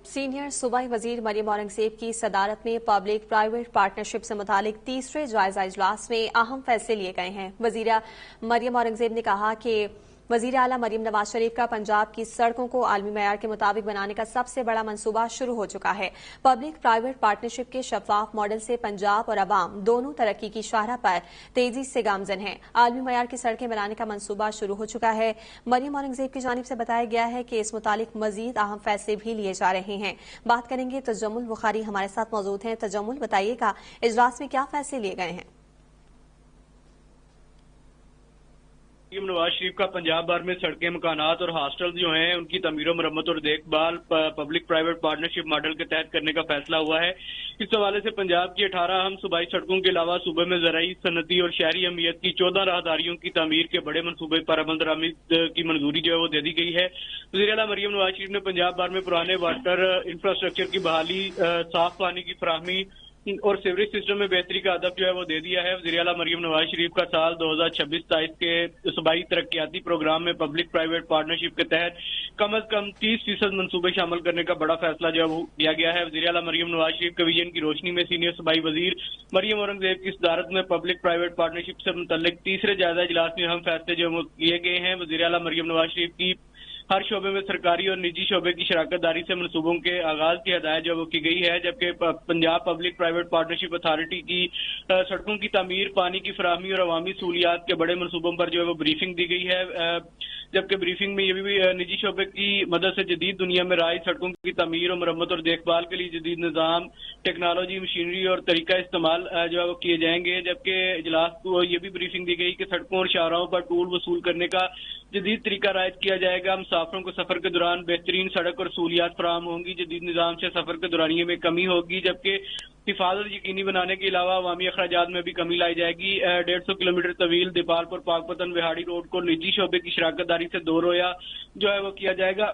Senior सूबाई वजीर मरियम औरंगजेब की सदारत में पब्लिक प्राइवेट पार्टनरशिप से मुतालिक तीसरे जायजा इजलास में अहम फैसले लिए गए हैं। वजीरा मरियम औरंगजेब ने कहा कि वजीर आला मरियम नवाज शरीफ का पंजाब की सड़कों को आलमी मयार के मुताबिक बनाने का सबसे बड़ा मंसूबा शुरू हो चुका है। पब्लिक प्राइवेट पार्टनरशिप के शफाफ मॉडल से पंजाब और अवाम दोनों तरक्की की शाहराह पर तेजी से गामजन हैं। आलमी मयार की सड़कें बनाने का मंसूबा शुरू हो चुका है। मरियम औरंगजेब की जानिब से बताया गया है कि इस मुतालिक मजीद अहम फैसले भी लिए जा रहे हैं। बात करेंगे तजम्मुल बुखारी हमारे साथ मौजूद हैं। तजम्मुल, बताइएगा इजलास में क्या फैसले लिए गए हैं? नवाज शरीफ का पंजाब भर में सड़कें, मकानात और हॉस्टल जो हैं उनकी तमीर मरम्मत और देखभाल पब्लिक प्राइवेट पार्टनरशिप मॉडल के तहत करने का फैसला हुआ है। इस हवाले से पंजाब की 18 अहम सूबाई सड़कों के अलावा सूबे में ज़राई, सनती और शहरी अहमियत की 14 राहदारियों की तमीर के बड़े मनसूबे पर अमल दरामद की मंजूरी जो है वो दे दी गई है। वज़ीर आला मरियम नवाज शरीफ ने पंजाब भर में पुराने वाटर इंफ्रास्ट्रक्चर की बहाली, साफ पानी की फराहमी और सीवरेज सिस्टम में बेहतरी का हदफ जो है वो दे दिया है। वज़ीर आला मरियम नवाज शरीफ का साल 2026-27 के सूबाई तरक्याती प्रोग्राम में पब्लिक प्राइवेट पार्टनरशिप के तहत कम अज कम 30% मनसूबे शामिल करने का बड़ा फैसला जो है वो किया गया है। वज़ीर आला मरियम नवाज शरीफ के विजन की रोशनी में सीनियर सूबाई वजीर मरियम औरंगजेब की सदारत में पब्लिक प्राइवेट पार्टनरशिप से मुतल्लिक तीसरे जायजा इजलास में अहम फैसले जो किए गए हैं। वज़ीर आला मरियम नवाज शरीफ की हर शोबे में सरकारी और निजी शोबे की शराकत दारी से मनसूबों के आगाज की हदायत जो वो की गई है, जबकि Punjab public private partnership authority की सड़कों की तामीर, पानी की फराहमी और अवामी सहूलियात के बड़े मनसूबों पर जो है वो ब्रीफिंग दी गई है। जबकि ब्रीफिंग में ये भी निजी शोबे की मदद से जदीद दुनिया में राय सड़कों की तमीर और मरम्मत और देखभाल के लिए जदीद निज़ाम, टेक्नोलॉजी, मशीनरी और तरीका इस्तेमाल जो है वो किए जाएंगे। जबकि इजलास को ये भी ब्रीफिंग दी गई कि सड़कों और शाहराहों पर टूल वसूल करने का जदीद तरीका रायत किया जाएगा। मुसाफिरों को सफर के दौरान बेहतरीन सड़क और सहूलियात फराहम होंगी। जदीद निज़ाम से सफर के दौरानिये में कमी होगी, जबकि हिफाजत यकीनी बनाने के अलावा अवामी अखराजात में भी कमी लाई जाएगी। 150 किलोमीटर तवील दीपालपुर पाकपतन विहाड़ी रोड को निजी शोबे की शराकत दारी से 2 रोया जो है वो किया जाएगा।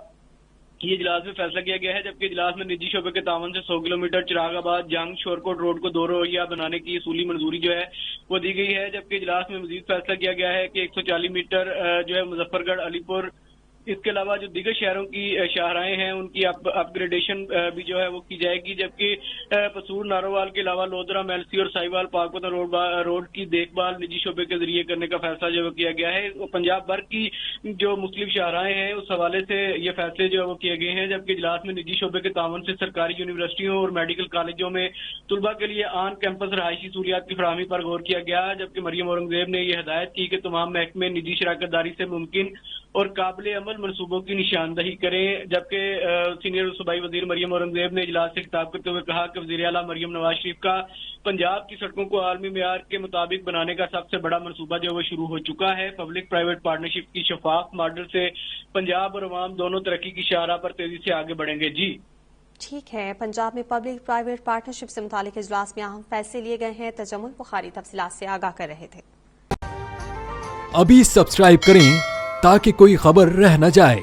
ये इजलास में फैसला किया गया है। जबकि इजलास में निजी शोबे के तावन से 100 किलोमीटर चिरागाबाद जंग शोरकोट रोड को 2 रोया बनाने की असूली मंजूरी जो है वो दी गई है। जबकि इजलास में मजीद फैसला किया गया है कि 140 मीटर जो है मुजफ्फरगढ़, अलीपुर, इसके अलावा जो दीगर शहरों की शाहराएं हैं उनकी अपग्रेडेशन भी जो है वो की जाएगी। जबकि पसूर, नारोवाल के अलावा लोधरा, मेलसी और साहिवाल पाकपतन रोड की देखभाल निजी शोबे के जरिए करने का फैसला जो है किया गया है। पंजाब भर की जो मुख्तलिफ शाहराएं हैं उस हवाले से ये फैसले जो है वो किए गए हैं। जबकि इजलास में निजी शोबे के तावन से सरकारी यूनिवर्सिटियों और मेडिकल कॉलेजों में तुलबा के लिए ऑन कैंपस रहायशी सहूलियात की फराहमी पर गौर किया गया। जबकि मरियम औरंगजेब ने यह हिदायत की कि तमाम महकमे निजी शराकत दारी से मुमकिन और काबिल अमल मनसूबों की निशानदही करें। जबकि सीनियर सूबाई वजीर मरियम औरंगजेब ने इजलास से खिताब करते हुए कहा कि वजीर आला मरियम नवाज शरीफ का पंजाब की सड़कों को आलमी मेयार के मुताबिक बनाने का सबसे बड़ा मनसूबा जो वो शुरू हो चुका है। पब्लिक प्राइवेट पार्टनरशिप की शफाफ मॉडल से पंजाब और अवाम दोनों तरक्की की शाहराह पर तेजी से आगे बढ़ेंगे। जी ठीक है, पंजाब में पब्लिक प्राइवेट पार्टनरशिप से मुतालिक इजलास में अहम फैसले लिए गए हैं। तजम्मुल बुखारी तफसीलात से आगाह कर रहे थे। अभी सब्सक्राइब करें ताकि कोई खबर रह न जाए।